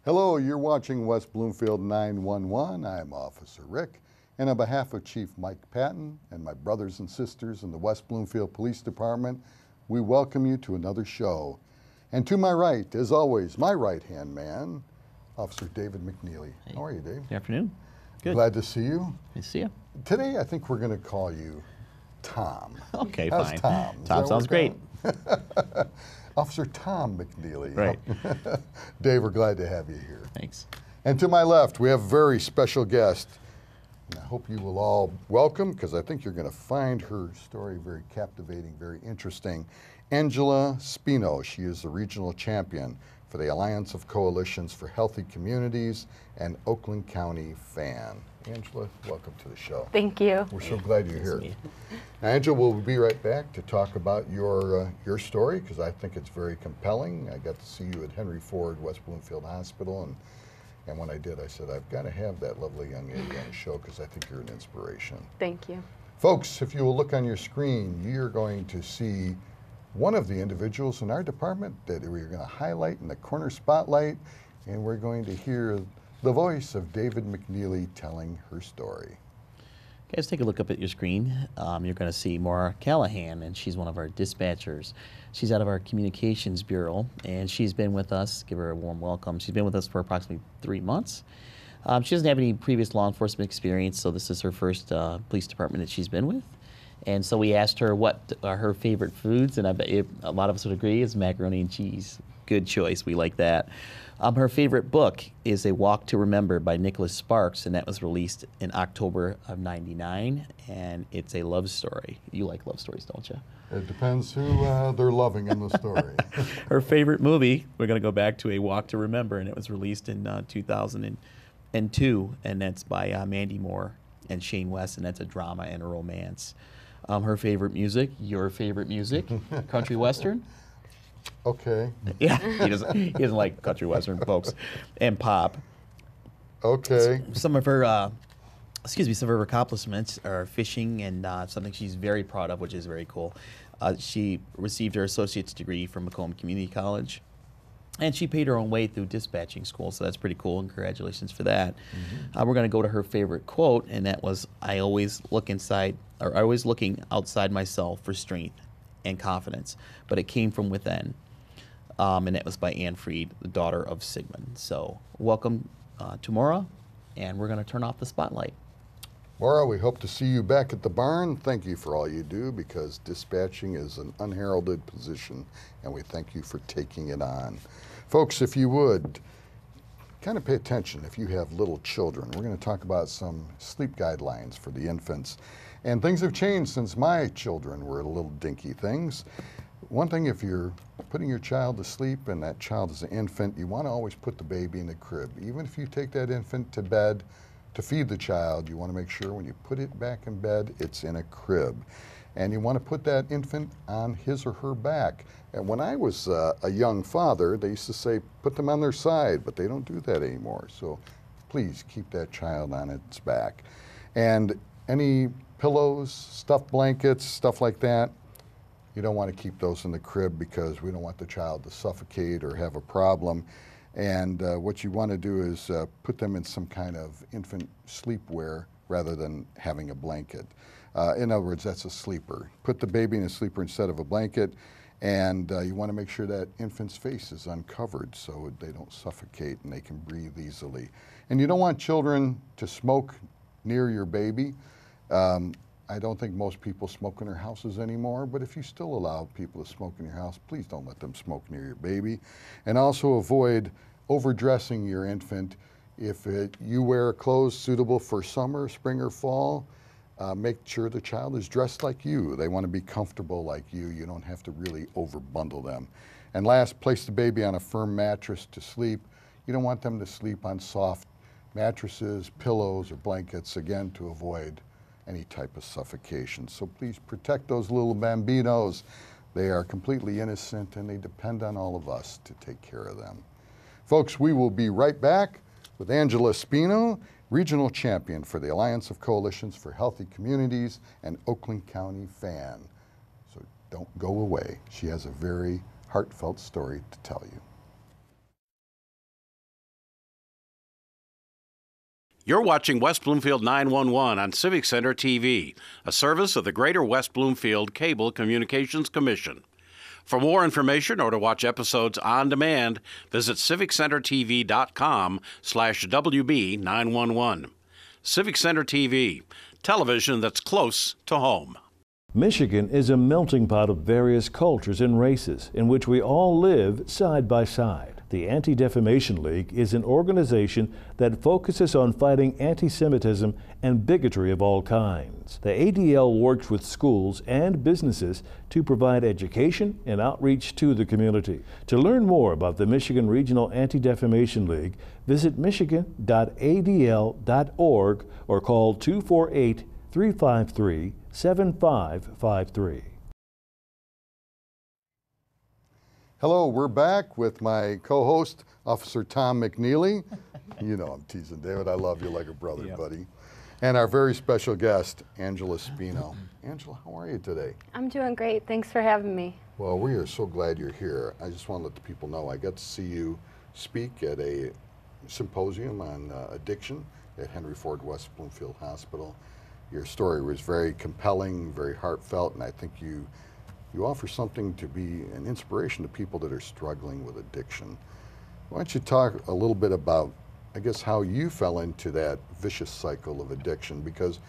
Hello, you're watching West Bloomfield 911. I'm Officer Rick, and on behalf of Chief Mike Patton and my brothers and sisters in the West Bloomfield Police Department, we welcome you to another show. And to my right, as always, my right-hand man, Officer David McNealy. Hey. How are you, Dave? Good afternoon. Good. Glad to see you. Nice to see you. Today, I think we're going to call you Tom. Okay, How's fine. Tom? Tom sounds great. Officer Tom McNealy. Right. Dave, we're glad to have you here. Thanks. And to my left, we have a very special guest. And I hope you will all welcome, because I think you're going to find her story very captivating, very interesting. Angela Spino. She is the regional champion for the Alliance of Coalitions for Healthy Communities and Oakland County fan. Angela, welcome to the show. Thank you. We're so glad you're here. Now, Angela, we'll be right back to talk about your story, because I think it's very compelling. I got to see you at Henry Ford West Bloomfield Hospital, and when I did, I said, I've got to have that lovely young lady on the show, because I think you're an inspiration. Thank you. Folks, if you will look on your screen, you're going to see one of the individuals in our department that we're going to highlight in the corner spotlight, and we're going to hear the voice of David McNealy telling her story. Guys, take a look up at your screen. You're going to see Maura Callahan, and she's one of our dispatchers. She's out of our Communications Bureau, and she's been with us. Give her a warm welcome. She's been with us for approximately 3 months. She doesn't have any previous law enforcement experience, so this is her first police department that she's been with. And so we asked her what are her favorite foods, and I bet a lot of us would agree is macaroni and cheese. Good choice. We like that. Her favorite book is A Walk to Remember by Nicholas Sparks, and that was released in October of '99, and it's a love story. You like love stories, don't you? It depends who they're loving in the story. Her favorite movie, we're going to go back to A Walk to Remember, and it was released in 2002, and that's by Mandy Moore and Shane West, and that's a drama and a romance. Her favorite music, your favorite music, country western. Okay. Yeah, he doesn't like country western, folks, and pop. Okay. Some of her accomplishments are fishing and something she's very proud of, which is very cool. She received her associate's degree from Macomb Community College, and she paid her own way through dispatching school, so that's pretty cool, and congratulations for that. Mm-hmm. We're going to go to her favorite quote, and that was, I always looking outside myself for strength and confidence, but it came from within. And that was by Anne Freed, the daughter of Sigmund. So welcome to Maura, and we're going to turn off the spotlight. Maura, we hope to see you back at the barn. Thank you for all you do, because dispatching is an unheralded position, and we thank you for taking it on. Folks, if you would, kind of pay attention if you have little children. We're going to talk about some sleep guidelines for the infants. And things have changed since my children were little dinky things. One thing, if you're putting your child to sleep and that child is an infant, you want to always put the baby in the crib. Even if you take that infant to bed to feed the child, you want to make sure when you put it back in bed, it's in a crib. And you want to put that infant on his or her back. And when I was a young father, they used to say, put them on their side, but they don't do that anymore. So please keep that child on its back. And any pillows, stuffed blankets, stuff like that, you don't want to keep those in the crib, because we don't want the child to suffocate or have a problem. And what you want to do is put them in some kind of infant sleepwear rather than having a blanket. In other words, that's a sleeper. Put the baby in a sleeper instead of a blanket, and you want to make sure that infant's face is uncovered so they don't suffocate and they can breathe easily. And you don't want children to smoke near your baby. I don't think most people smoke in their houses anymore, but if you still allow people to smoke in your house, please don't let them smoke near your baby. And also avoid overdressing your infant. If you wear clothes suitable for summer, spring, or fall, make sure the child is dressed like you. They want to be comfortable like you. You don't have to really overbundle them. And last, place the baby on a firm mattress to sleep. You don't want them to sleep on soft mattresses, pillows, or blankets, again, to avoid any type of suffocation. So please protect those little bambinos. They are completely innocent, and they depend on all of us to take care of them. Folks, we will be right back with Angela Spino, Regional Champion for the Alliance of Coalitions for Healthy Communities and Oakland County fan. So don't go away. She has a very heartfelt story to tell you. You're watching West Bloomfield 911 on Civic Center TV, a service of the Greater West Bloomfield Cable Communications Commission. For more information or to watch episodes on demand, visit civiccentertv.com/WB911. Civic Center TV, television that's close to home. Michigan is a melting pot of various cultures and races in which we all live side by side. The Anti-Defamation League is an organization that focuses on fighting anti-Semitism and bigotry of all kinds. The ADL works with schools and businesses to provide education and outreach to the community. To learn more about the Michigan Regional Anti-Defamation League, visit michigan.adl.org or call 248-353-7553. Hello, we're back with my co-host, Officer Tom McNealy. You know I'm teasing, David. I love you like a brother, buddy. And our very special guest, Angela Spino. Angela, how are you today? I'm doing great. Thanks for having me. Well, we are so glad you're here. I just want to let the people know I got to see you speak at a symposium on addiction at Henry Ford West Bloomfield Hospital. Your story was very compelling, very heartfelt, and I think you offer something to be an inspiration to people that are struggling with addiction. Why don't you talk a little bit about, I guess, how you fell into that vicious cycle of addiction, because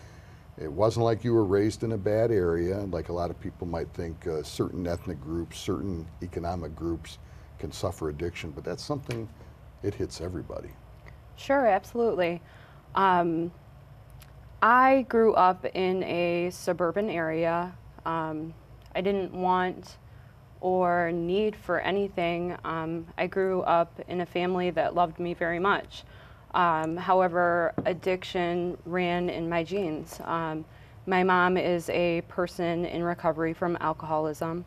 it wasn't like you were raised in a bad area, like a lot of people might think certain ethnic groups, certain economic groups can suffer addiction, but that's something, it hits everybody. Sure, absolutely. I grew up in a suburban area. I didn't want or need for anything. I grew up in a family that loved me very much. However, addiction ran in my genes. My mom is a person in recovery from alcoholism.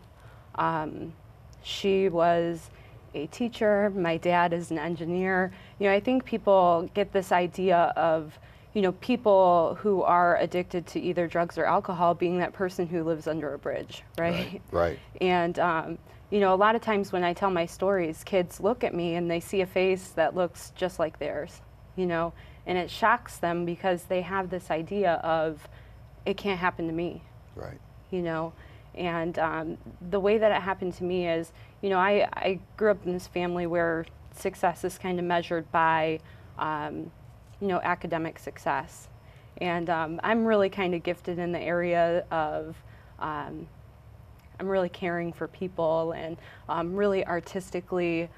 She was a teacher. My dad is an engineer. You know, I think people get this idea of, you know, people who are addicted to either drugs or alcohol being that person who lives under a bridge, right? Right. And, you know, a lot of times when I tell my stories, kids look at me and they see a face that looks just like theirs, you know, and it shocks them because they have this idea of, it can't happen to me. Right. You know, and the way that it happened to me is, you know, I grew up in this family where success is kind of measured by, you know, academic success. And I'm really kind of gifted in the area of, I'm really caring for people and really artistically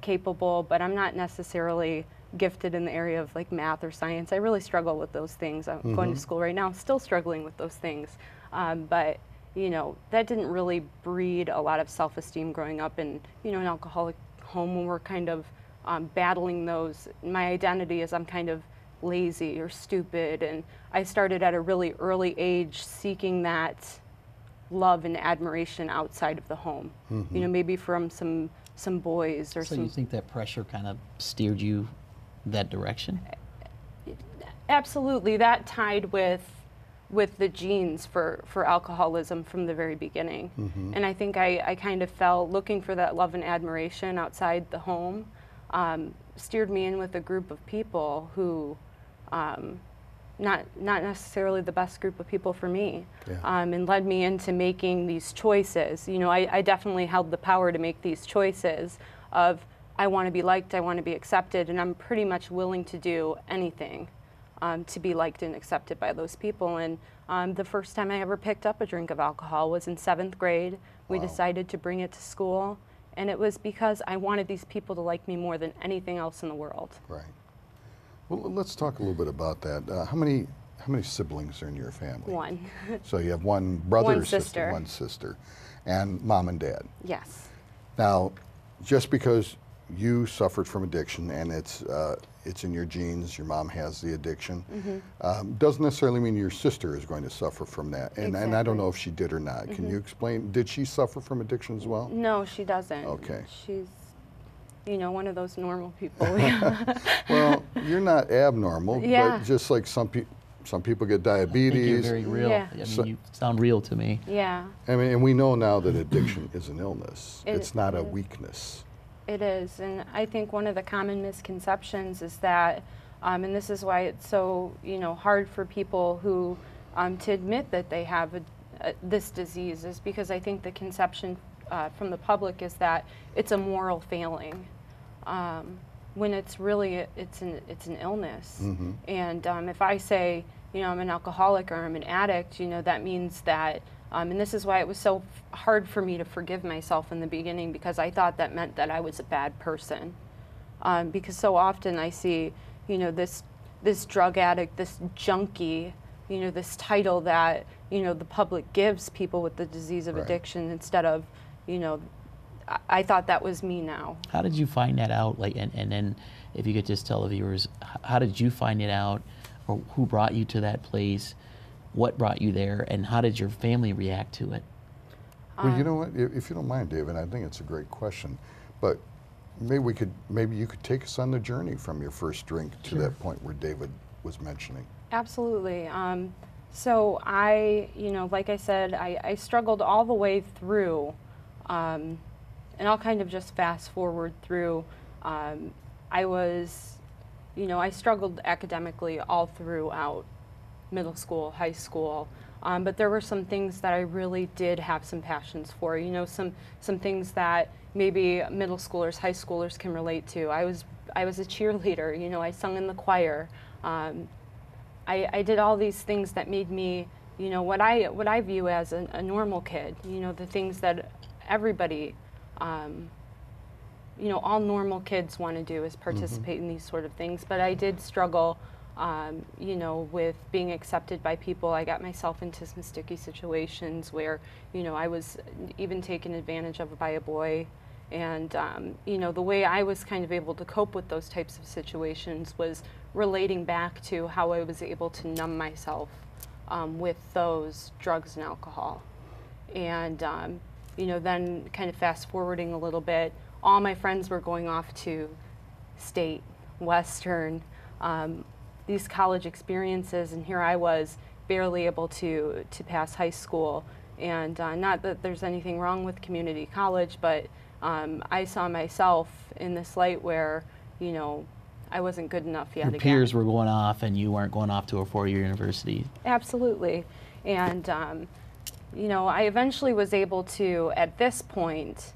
capable, but I'm not necessarily gifted in the area of like math or science. I really struggle with those things. I'm going to school right now, still struggling with those things. But, you know, that didn't really breed a lot of self-esteem growing up in, you know, an alcoholic home when we're kind of battling those. My identity is I'm kind of lazy or stupid, and I started at a really early age seeking that love and admiration outside of the home. You know, maybe from some boys or So some. you think that pressure kind of steered you that direction? Absolutely, that tied with the genes for alcoholism from the very beginning. And I think I kind of fell looking for that love and admiration outside the home. Steered me in with a group of people who, not necessarily the best group of people for me, and led me into making these choices. You know, I definitely held the power to make these choices of, I want to be liked, I want to be accepted, and I'm pretty much willing to do anything to be liked and accepted by those people. And the first time I ever picked up a drink of alcohol was in 7th grade. We decided to bring it to school. And it was because I wanted these people to like me more than anything else in the world. Right. Well, let's talk a little bit about that. How many siblings are in your family? One. So you have one brother One or sister. One sister, and mom and dad. Yes. Now, just because you suffered from addiction and it's in your genes, your mom has the addiction, doesn't necessarily mean your sister is going to suffer from that. And I don't know if she did or not. Can you explain, did she suffer from addiction as well? No, she doesn't. Okay. She's, you know, one of those normal people. Well, you're not abnormal, Yeah. but just like some people get I think you're diabetes. very real. Yeah. I mean, So- you sound real to me. Yeah. I mean, and we know now that addiction is an illness. It's not a is. weakness. It is, and I think one of the common misconceptions is that And this is why it's so, hard for people who to admit that they have this disease, is because I think the conception from the public is that it's a moral failing, when it's really it's an illness. Mm-hmm. And if I say, I'm an alcoholic or I'm an addict, that means that, and this is why it was so hard for me to forgive myself in the beginning, because I thought that meant that I was a bad person. Because so often I see, this drug addict, this junkie, this title that, the public gives people with the disease of Right. addiction, instead of, I thought that was me now. How did you find that out? And then if you could just tell the viewers, how did you find it out, or who brought you to that place? What brought you there, and how did your family react to it? Well, you know what? If you don't mind, David, I think it's a great question. But maybe you could take us on the journey from your first drink to that point where David was mentioning. Absolutely. So I, like I said, I struggled all the way through, and I'll kind of just fast forward through. I was, I struggled academically all throughout middle school, high school, but there were some things that I really did have some passions for, some things that maybe middle schoolers, high schoolers can relate to. I was a cheerleader, I sung in the choir. I did all these things that made me, what I view as a normal kid, the things that everybody, all normal kids want to do is participate in these sort of things. But I did struggle, with being accepted by people. I got myself into some sticky situations where, I was even taken advantage of by a boy. And, the way I was kind of able to cope with those types of situations was relating back to how I was able to numb myself with those drugs and alcohol. And, then kind of fast forwarding a little bit, all my friends were going off to state, Western, these college experiences, and here I was barely able to pass high school. And not that there's anything wrong with community college, but I saw myself in this light where, I wasn't good enough yet Your peers were going off, and you weren't going off to a four-year university. Absolutely. And, I eventually was able to, at this point,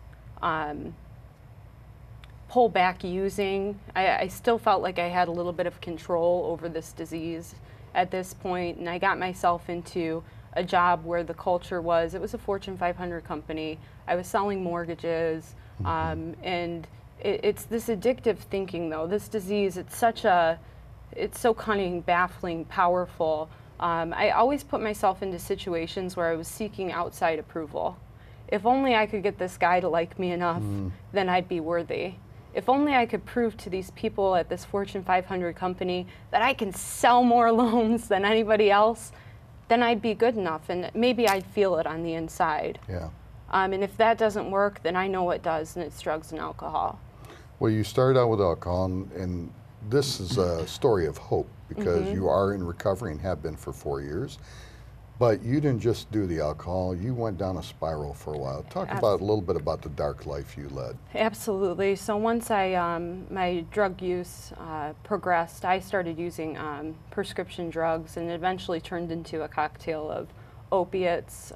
pull back using. I still felt like I had a little bit of control over this disease at this point, and I got myself into a job where the culture was, it was a Fortune 500 company. I was selling mortgages, and it's this addictive thinking, though. This disease, it's so cunning, baffling, powerful. I always put myself into situations where I was seeking outside approval. If only I could get this guy to like me enough, then I'd be worthy. If only I could prove to these people at this Fortune 500 company that I can sell more loans than anybody else, then I'd be good enough, and maybe I'd feel it on the inside. Yeah. And if that doesn't work, then I know what does, and it's drugs and alcohol. Well, you started out with alcohol, and this is a story of hope, because you are in recovery and have been for 4 years. But you didn't just do the alcohol, you went down a spiral for a while. Talk about a little bit about the dark life you led. Absolutely. So once my drug use progressed, I started using prescription drugs, and eventually turned into a cocktail of opiates,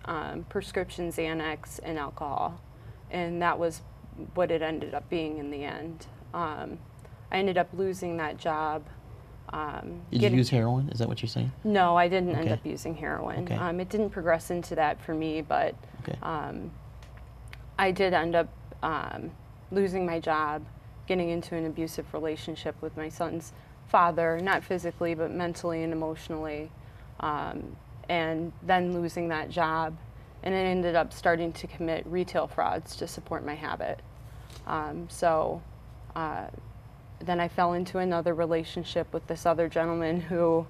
prescription Xanax, and alcohol. And that was what it ended up being in the end. I ended up losing that job. Did you use heroin? Is that what you're saying? No, I didn't end up using heroin. Okay. It didn't progress into that for me, but I did end up losing my job, getting into an abusive relationship with my son's father, not physically, but mentally and emotionally, and then losing that job. And I ended up starting to commit retail frauds to support my habit. Then I fell into another relationship with this other gentleman who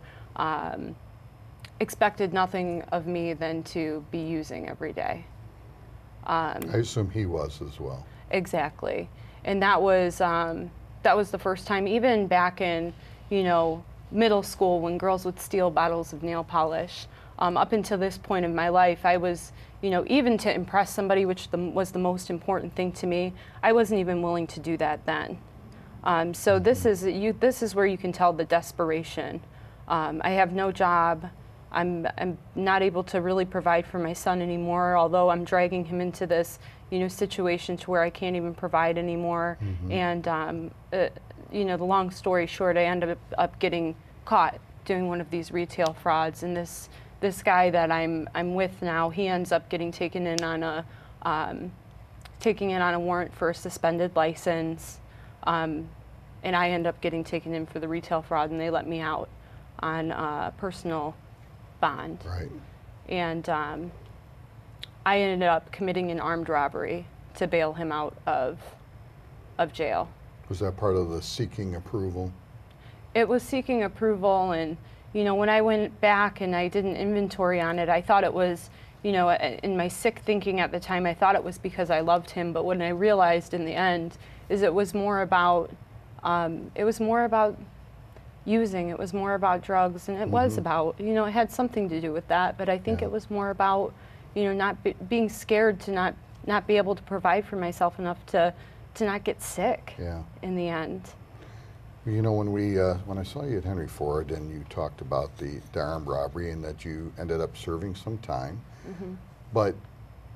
expected nothing of me than to be using every day. I assume he was as well. Exactly. And that was the first time, even back in, middle school, when girls would steal bottles of nail polish. Up until this point in my life, I was, even to impress somebody, which was the most important thing to me, I wasn't even willing to do that then. So this is where you can tell the desperation. I have no job. I'm not able to really provide for my son anymore, although I'm dragging him into this, situation to where I can't even provide anymore. And the long story short, I ended up getting caught doing one of these retail frauds, and this guy that I'm with now, he ends up getting taken in on a warrant for a suspended license, and I end up getting taken in for the retail fraud, and they let me out on personal bond. Right. And I ended up committing an armed robbery to bail him out of jail. Was that part of the seeking approval? It was seeking approval, and when I went back and I did an inventory on it, I thought it was, in my sick thinking at the time, I thought it was because I loved him. But what I realized in the end is it was more about using. It was more about drugs, and it was about, it had something to do with that. But I think it was more about, being scared to not be able to provide for myself enough to not get sick. In the end. When I saw you at Henry Ford and you talked about the armed robbery and that you ended up serving some time, but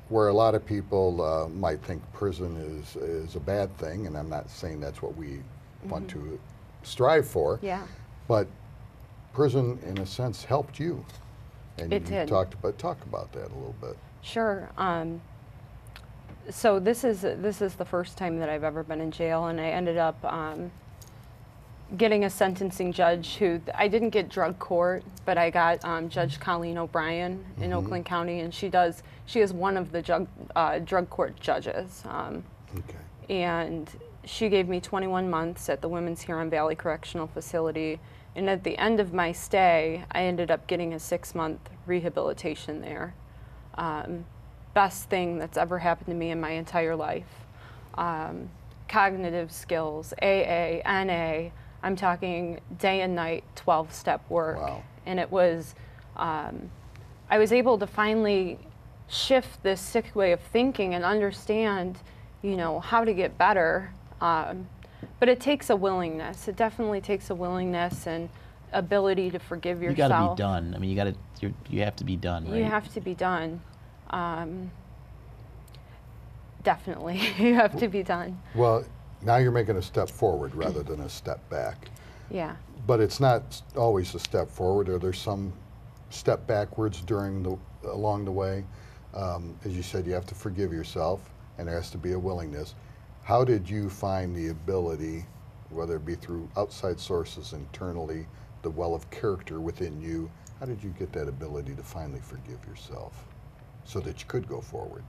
where a lot of people might think prison is a bad thing, and I'm not saying that's what we want to strive for, but prison in a sense helped you, and it did. Talk about that a little bit. Sure. So this is the first time that I've ever been in jail, and I ended up getting a sentencing judge who, I didn't get drug court, but I got Judge Colleen O'Brien in Oakland County, and she is one of the drug court judges. And she gave me 21 months at the Women's Huron Valley Correctional Facility, and at the end of my stay, I ended up getting a 6-month rehabilitation there. Best thing that's ever happened to me in my entire life. Cognitive skills, AA, NA, I'm talking day and night 12-step work. Wow. And it was, I was able to finally shift this sick way of thinking and understand, how to get better. But it takes a willingness. It definitely takes a willingness and ability to forgive yourself. You got to be done. I mean, you have to be done, right? You have to be done. Definitely, you have to be done. Well, now you're making a step forward rather than a step back. Yeah. But it's not always a step forward. Are there some step backwards along the way? As you said, you have to forgive yourself, and there has to be a willingness. How did you find the ability, whether it be through outside sources, internally, the well of character within you, how did you get that ability to finally forgive yourself so that you could go forward?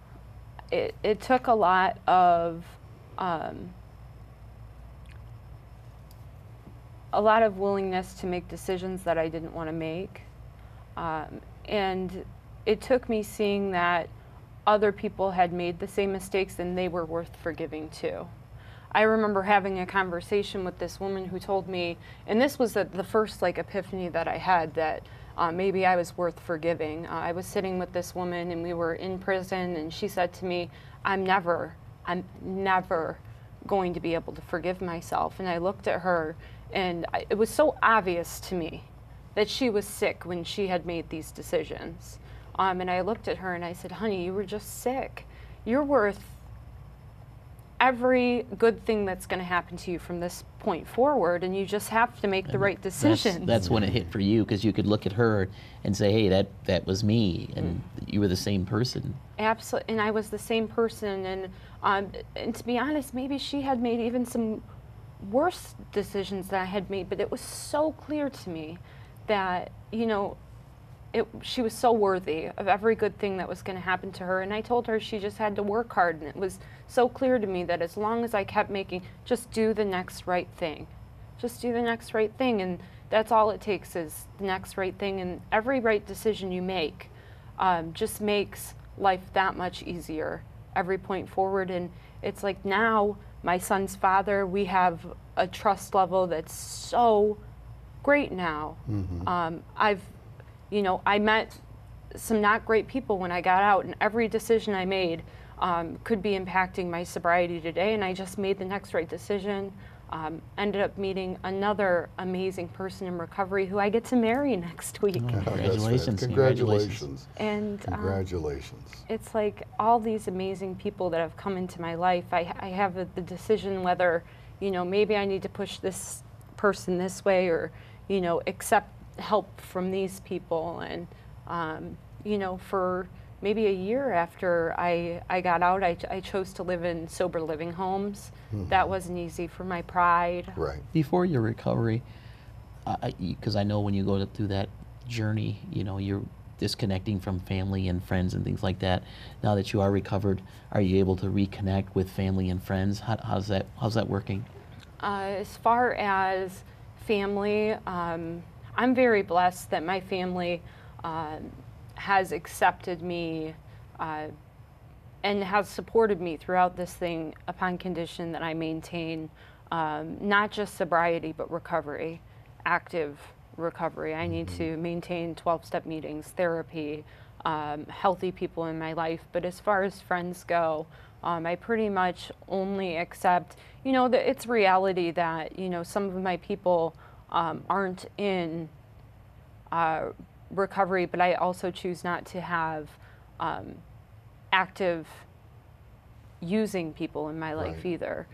It took a lot of willingness to make decisions that I didn't want to make, and it took me seeing that other people had made the same mistakes and they were worth forgiving too. I remember having a conversation with this woman who told me, and this was the first epiphany that I had, that maybe I was worth forgiving. I was sitting with this woman and we were in prison, and she said to me, I'm never going to be able to forgive myself. And I looked at her, and it was so obvious to me that she was sick when she had made these decisions. And I looked at her and I said, honey, you were just sick. You're worth every good thing that's going to happen to you from this point forward, and you just have to make the right decisions. That's when it hit for you, because you could look at her and say, hey, that was me, and you were the same person. Absolutely, and I was the same person, and to be honest, maybe she had made even some worse decisions than I had made, but it was so clear to me that, she was so worthy of every good thing that was going to happen to her. And I told her she just had to work hard, and it was so clear to me that as long as I kept just do the next right thing. Just do the next right thing, and that's all it takes, is the next right thing. And every right decision you make just makes life that much easier every point forward. And it's like, now, my son's father, we have a trust level that's so great now. I met some not great people when I got out, and every decision I made could be impacting my sobriety today, and I just made the next right decision. ended up meeting another amazing person in recovery who I get to marry next week. Congratulations. Congratulations. And Congratulations. it's like all these amazing people that have come into my life. I have the decision whether, you know, maybe I need to push this person this way or, you know, accept help from these people. And, you know, for maybe a year after I got out, I chose to live in sober living homes. That wasn't easy for my pride. Right. Before your recovery, because I know when you go through that journey, you know, you're disconnecting from family and friends and things like that. Now that you are recovered, are you able to reconnect with family and friends? How's that working? As far as family, I'm very blessed that my family has accepted me and has supported me throughout this thing upon condition that I maintain not just sobriety but recovery, active recovery. I need to maintain 12-step meetings, therapy, healthy people in my life. But as far as friends go, I pretty much only accept, you know, it's reality that, you know, some of my people aren't in recovery, but I also choose not to have active using people in my life either.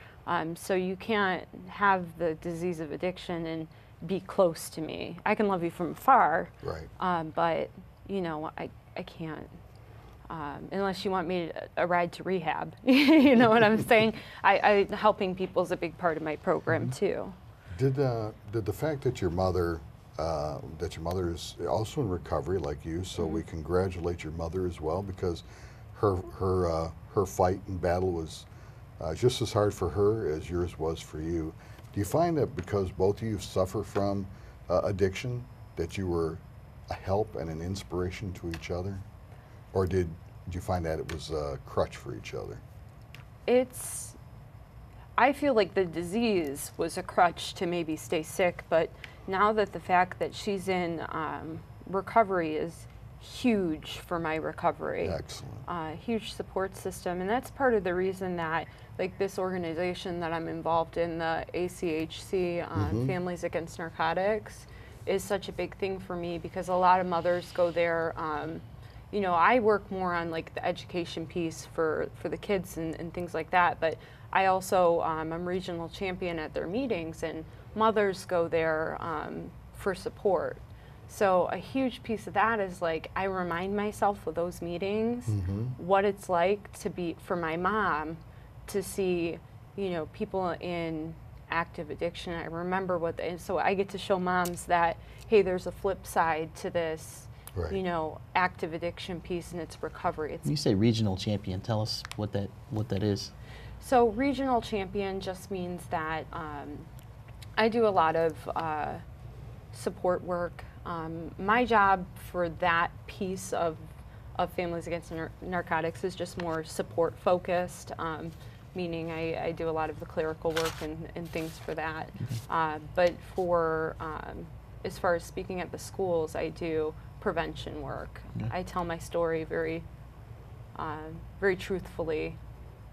So you can't have the disease of addiction and be close to me. I can love you from afar, but you know, I can't. Unless you want me a ride to rehab, you know what I'm saying? Helping people is a big part of my program too. Did the fact that your mother is also in recovery like you, so we congratulate your mother as well, because her fight and battle was just as hard for her as yours was for you. Do you find that because both of you suffer from addiction, that you were a help and an inspiration to each other? Or did you find that it was a crutch for each other? I feel like the disease was a crutch to maybe stay sick, but now that the fact that she's in recovery is huge for my recovery. Excellent. Huge support system, and that's part of the reason that, like, this organization that I'm involved in, the ACHC, Families Against Narcotics, is such a big thing for me, because a lot of mothers go there. You know, I work more on like the education piece for the kids and things like that, but I also, I'm regional champion at their meetings, and mothers go there for support. So a huge piece of that is, like, I remind myself of those meetings, what it's like to be, for my mom, to see, you know, people in active addiction. I remember so I get to show moms that, hey, there's a flip side to this, you know, active addiction piece, and it's recovery. When you say regional champion, tell us what that is. So regional champion just means that I do a lot of support work. My job for that piece of Families Against Narcotics is just more support focused, meaning I do a lot of the clerical work and things for that. But for, as far as speaking at the schools, I do prevention work. I tell my story very, very truthfully,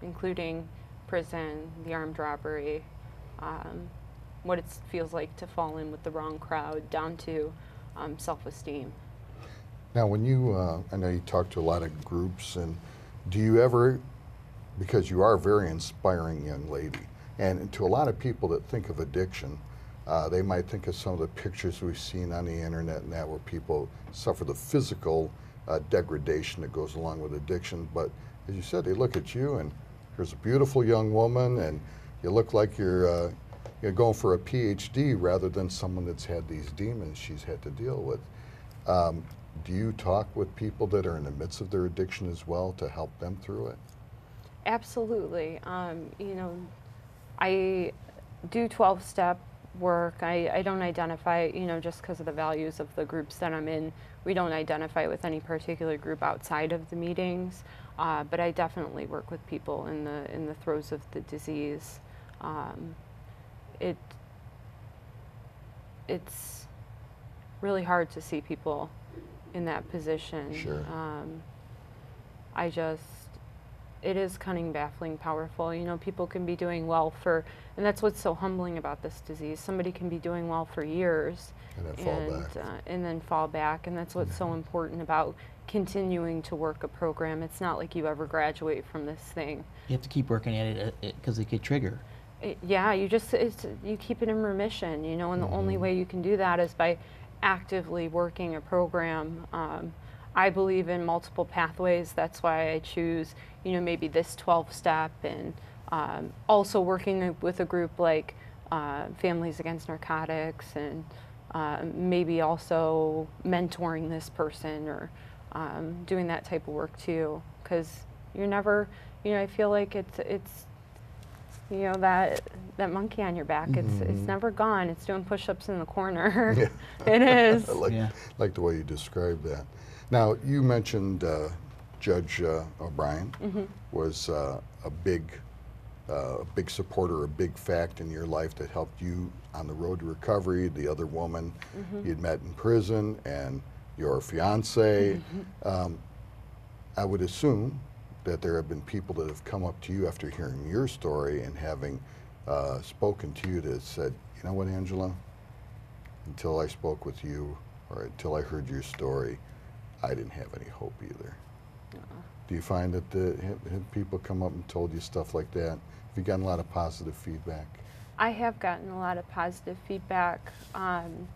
including prison, the armed robbery, what it feels like to fall in with the wrong crowd, down to self-esteem. Now, when you, I know you talk to a lot of groups, and do you ever, because you are a very inspiring young lady, and to a lot of people that think of addiction, they might think of some of the pictures we've seen on the internet and that, where people suffer the physical degradation that goes along with addiction. But as you said, they look at you, and here's a beautiful young woman, and you look like you're going for a PhD rather than someone that's had these demons she's had to deal with. Do you talk with people that are in the midst of their addiction as well to help them through it? Absolutely. You know, I do 12-step work. I don't identify, you know, just because of the values of the groups that I'm in, we don't identify with any particular group outside of the meetings, but I definitely work with people in the throes of the disease. It's really hard to see people in that position. Sure. it is cunning, baffling, powerful. You know, people can be doing well for, and that's what's so humbling about this disease. Somebody can be doing well for years And then fall back. And then fall back. And that's what's so important about continuing to work a program. It's not like you ever graduate from this thing. You have to keep working at it because it could trigger. Yeah, you keep it in remission, you know, and the only way you can do that is by actively working a program. I believe in multiple pathways. That's why I choose, you know, maybe this 12-step, and also working with a group like Families Against Narcotics, and maybe also mentoring this person, or doing that type of work too. Because you're never, you know, I feel like it's you know, that monkey on your back, it's never gone. It's doing push-ups in the corner. Yeah. It is. I like the way you described that. Now, you mentioned Judge O'Brien was a big supporter, a big fact in your life that helped you on the road to recovery. The other woman you'd met in prison, and your fiance. I would assume that there have been people that have come up to you after hearing your story and having spoken to you that said, you know what, Angela, until I spoke with you or until I heard your story, I didn't have any hope either. Do you find that have people come up and told you stuff like that? Have you gotten a lot of positive feedback? I have gotten a lot of positive feedback, and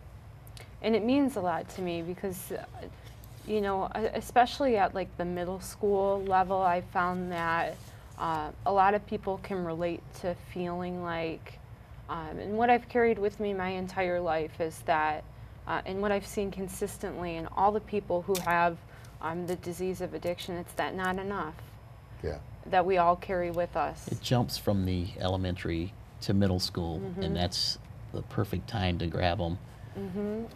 it means a lot to me because, you know, especially at like the middle school level, I found that a lot of people can relate to feeling like, and what I've carried with me my entire life is that, and what I've seen consistently in all the people who have the disease of addiction, it's that not enough. Yeah. That we all carry with us. It jumps from the elementary to middle school, and that's the perfect time to grab them.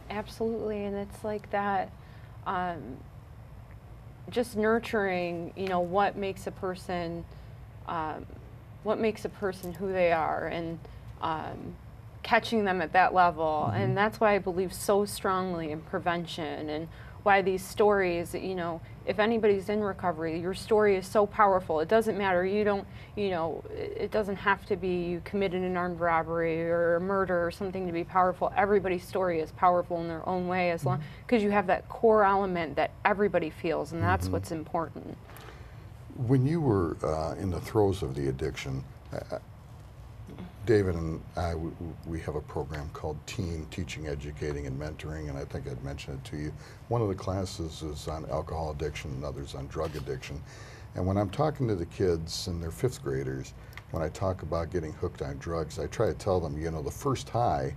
Absolutely, and it's like that, just nurturing, you know, what makes a person who they are, and catching them at that level. And that's why I believe so strongly in prevention, and why these stories, you know, if anybody's in recovery, your story is so powerful. It doesn't matter, you don't, you know, it doesn't have to be you committed an armed robbery or a murder or something to be powerful. Everybody's story is powerful in their own way, as long, because you have that core element that everybody feels, and that's what's important. When you were in the throes of the addiction, David and I, we have a program called Teen Teaching, Educating, and Mentoring, and I think I'd mentioned it to you. One of the classes is on alcohol addiction and others on drug addiction. And when I'm talking to the kids, and they're fifth graders, when I talk about getting hooked on drugs, I try to tell them, you know, the first high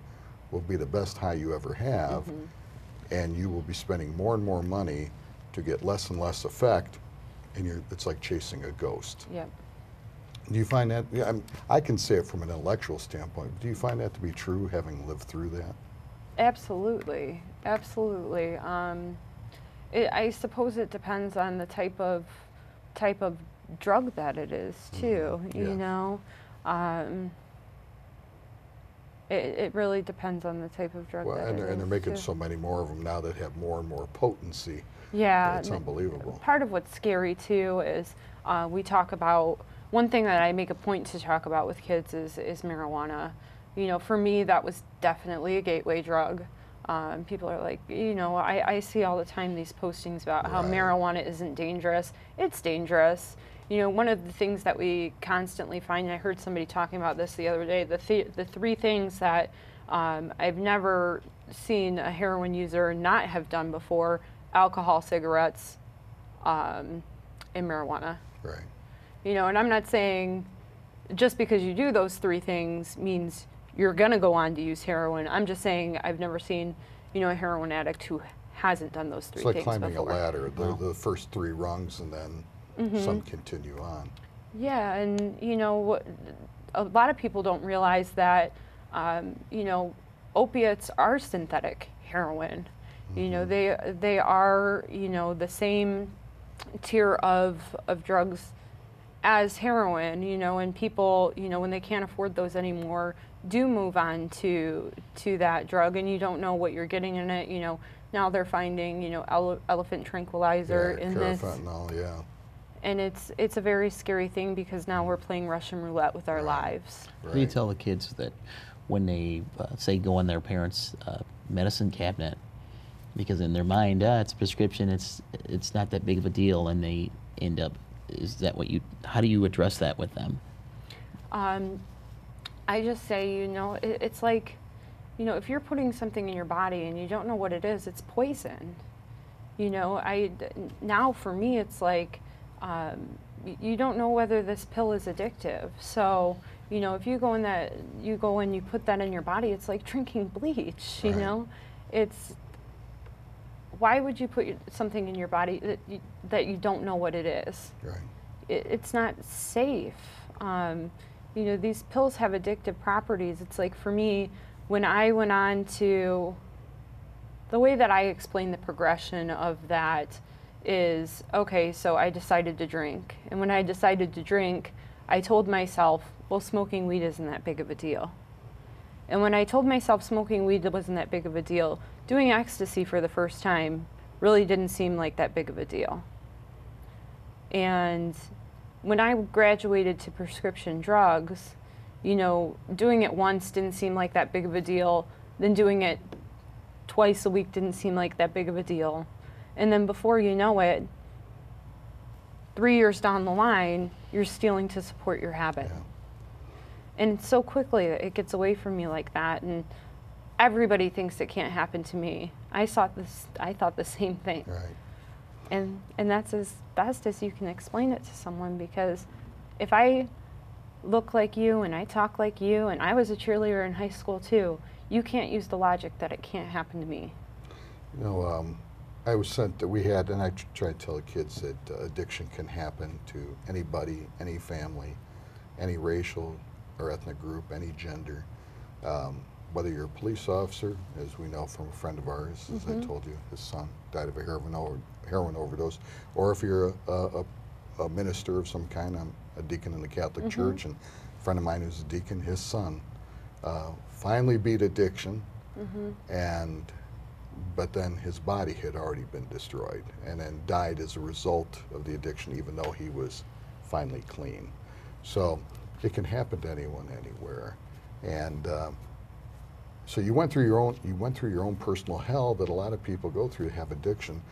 will be the best high you ever have, and you will be spending more and more money to get less and less effect, and it's like chasing a ghost. Yep. Do you find that, yeah, I can say it from an intellectual standpoint, but do you find that to be true, having lived through that? Absolutely, absolutely. I suppose it depends on the type of drug that it is too. You know, it really depends on the type of drug. Well, that and it they're is making too. so many more of them now that have more and more potency. Yeah, it's unbelievable. Part of what's scary too is we talk about, one thing that I make a point to talk about with kids is marijuana. You know, for me, that was definitely a gateway drug. People are like, you know, I see all the time these postings about how marijuana isn't dangerous. It's dangerous. You know, one of the things that we constantly find, and I heard somebody talking about this the other day, the three things that I've never seen a heroin user not have done before: alcohol, cigarettes, and marijuana. Right. You know, and I'm not saying just because you do those three things means you're going to go on to use heroin. I'm just saying I've never seen, you know, a heroin addict who hasn't done those three things before. It's like climbing a ladder, the first three rungs, and then some continue on. Yeah, and, you know, a lot of people don't realize that, you know, opiates are synthetic heroin. You know, they are, you know, the same tier of drugs as heroin, you know, and people, you know, when they can't afford those anymore, do move on to that drug, and you don't know what you're getting in it. You know, now they're finding, you know, elephant tranquilizer in this. Carafentanil, And it's a very scary thing because now we're playing Russian roulette with our lives. What do you tell the kids that when they, say, go in their parents' medicine cabinet, because in their mind, it's a prescription, it's not that big of a deal, and they end up, how do you address that with them? I just say, it's like, if you're putting something in your body and you don't know what it is, it's poison. Now for me, it's like, you don't know whether this pill is addictive. So, if you go and you put that in your body, it's like drinking bleach, It's, why would you put something in your body that you don't know what it is? Right. It's not safe. These pills have addictive properties. It's like for me, when I went on to, the way that I explain the progression of that is, okay, so I decided to drink. And when I decided to drink, I told myself, well, smoking weed isn't that big of a deal. And when I told myself smoking weed wasn't that big of a deal, doing ecstasy for the first time really didn't seem like that big of a deal. And when I graduated to prescription drugs, doing it once didn't seem like that big of a deal. Then doing it twice a week didn't seem like that big of a deal. And then before you know it, 3 years down the line, you're stealing to support your habit. Yeah. And so quickly it gets away from me like that. And everybody thinks it can't happen to me. I thought the same thing. Right. And that's as best as you can explain it to someone, because if I look like you and I talk like you, and I was a cheerleader in high school too, you can't use the logic that it can't happen to me. I was sent that we had, and I try to tell the kids that addiction can happen to anybody, any family, any racial or ethnic group, any gender. Whether you're a police officer, as we know from a friend of ours, as I told you, his son died of a heroin overdose, or if you're a minister of some kind. I'm a deacon in the Catholic Church, and a friend of mine who's a deacon, his son finally beat addiction, but then his body had already been destroyed, and then died as a result of the addiction, even though he was finally clean. So it can happen to anyone, anywhere, and so you went through your own personal hell that a lot of people go through to have addiction.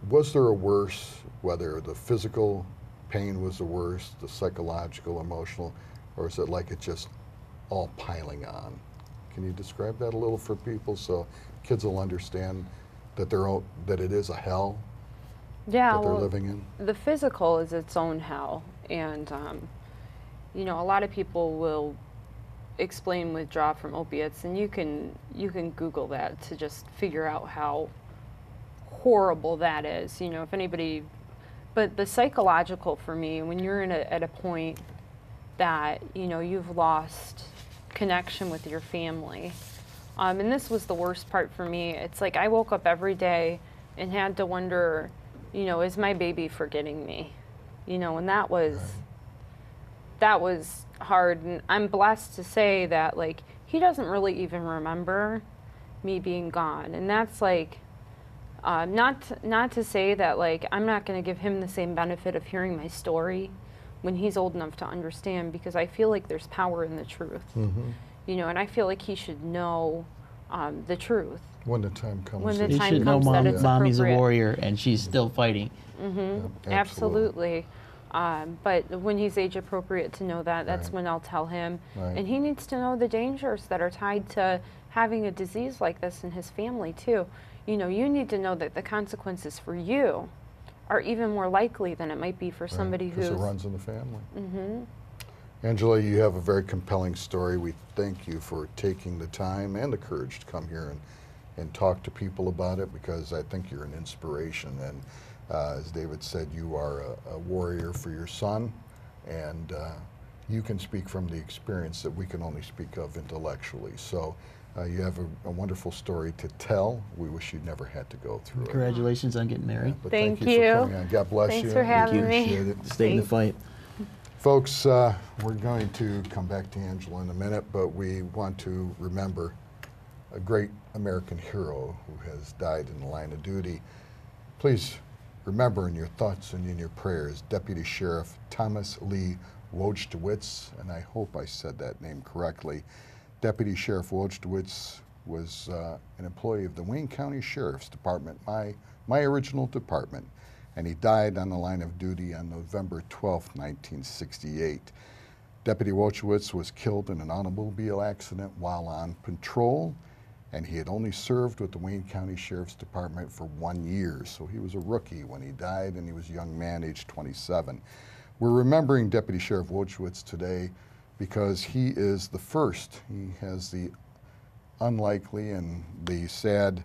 Was there a worse, whether the physical pain was the worst, the psychological, emotional, or is it like it's just all piling on? Can you describe that a little for people so kids will understand that that it is a hell that they're living in? The physical is its own hell, and a lot of people will explain withdrawal from opiates, and you can Google that to just figure out how horrible that is. If anybody, but the psychological for me, when you're at a point that you've lost connection with your family, and this was the worst part for me. It's like I woke up every day and had to wonder, is my baby forgetting me? And that was hard. And I'm blessed to say that he doesn't really even remember me being gone, and that's not to say that I'm not going to give him the same benefit of hearing my story when he's old enough to understand, because I feel like there's power in the truth. And I feel like he should know the truth. When the time comes. When the You time should know comes that it's mommy's a appropriate. warrior, and she's still fighting. Absolutely. But when he's age appropriate to know that, that's Right. when I'll tell him. Right. And he needs to know the dangers that are tied to having a disease like this in his family too. You need to know that the consequences for you are even more likely than it might be for somebody who's... Because it runs in the family. Angela, you have a very compelling story. We thank you for taking the time and the courage to come here and talk to people about it, because I think you're an inspiration. And as David said, you are a warrior for your son, and you can speak from the experience that we can only speak of intellectually. So you have a wonderful story to tell. We wish you'd never had to go through it. Congratulations on getting married. But Thank for you. coming on. God bless you. Thanks for having me. Appreciate it. Stay in the fight. Folks, we're going to come back to Angela in a minute, but we want to remember a great American hero who has died in the line of duty. Please Remember in your thoughts and in your prayers, Deputy Sheriff Thomas Lee Wojtowicz, and I hope I said that name correctly. Deputy Sheriff Wojtowicz was an employee of the Wayne County Sheriff's Department, my original department, and he died on the line of duty on November 12, 1968. Deputy Wojtowicz was killed in an automobile accident while on patrol, and he had only served with the Wayne County Sheriff's Department for 1 year, so he was a rookie when he died, and he was a young man, age 27. We're remembering Deputy Sheriff Wojtowicz today because he is the first. He has the unlikely and the sad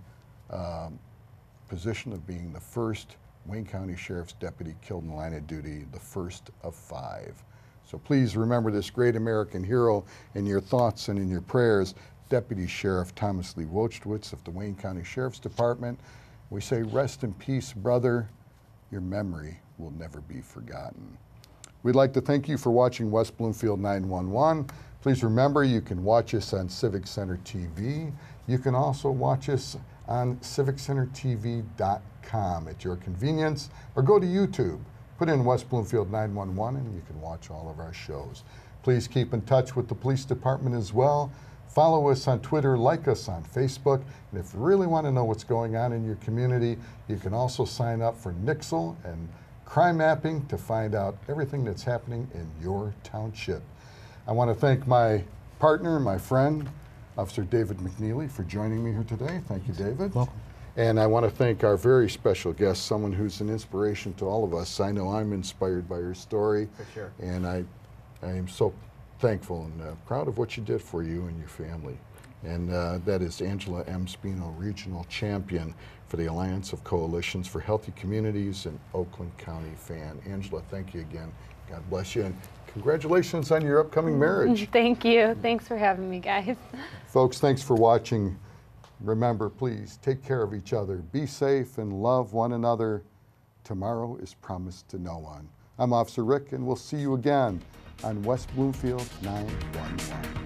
position of being the first Wayne County Sheriff's deputy killed in the line of duty, the first of 5. So please remember this great American hero in your thoughts and in your prayers, Deputy Sheriff Thomas Lee Wojtowicz of the Wayne County Sheriff's Department. We say rest in peace, brother. Your memory will never be forgotten. We'd like to thank you for watching West Bloomfield 911. Please remember you can watch us on Civic Center TV. You can also watch us on civiccentertv.com at your convenience, or go to YouTube. Put in West Bloomfield 911 and you can watch all of our shows. Please keep in touch with the police department as well. Follow us on Twitter, like us on Facebook, and if you really want to know what's going on in your community, you can also sign up for Nixle and crime mapping to find out everything that's happening in your township. I want to thank my partner, my friend, Officer David McNealy, for joining me here today. Thank you, David. Welcome. And I want to thank our very special guest, someone who's an inspiration to all of us. I know I'm inspired by her story. For sure. And I am so thankful and proud of what you did for you and your family. And that is Angela M. Spino, Regional Champion for the Alliance of Coalitions for Healthy Communities and Oakland County fan. Angela, thank you again. God bless you, and congratulations on your upcoming marriage. Thank you. Thanks for having me, guys. Folks, thanks for watching. Remember, please take care of each other. Be safe and love one another. Tomorrow is promised to no one. I'm Officer Rick, and we'll see you again on West Bloomfield 911.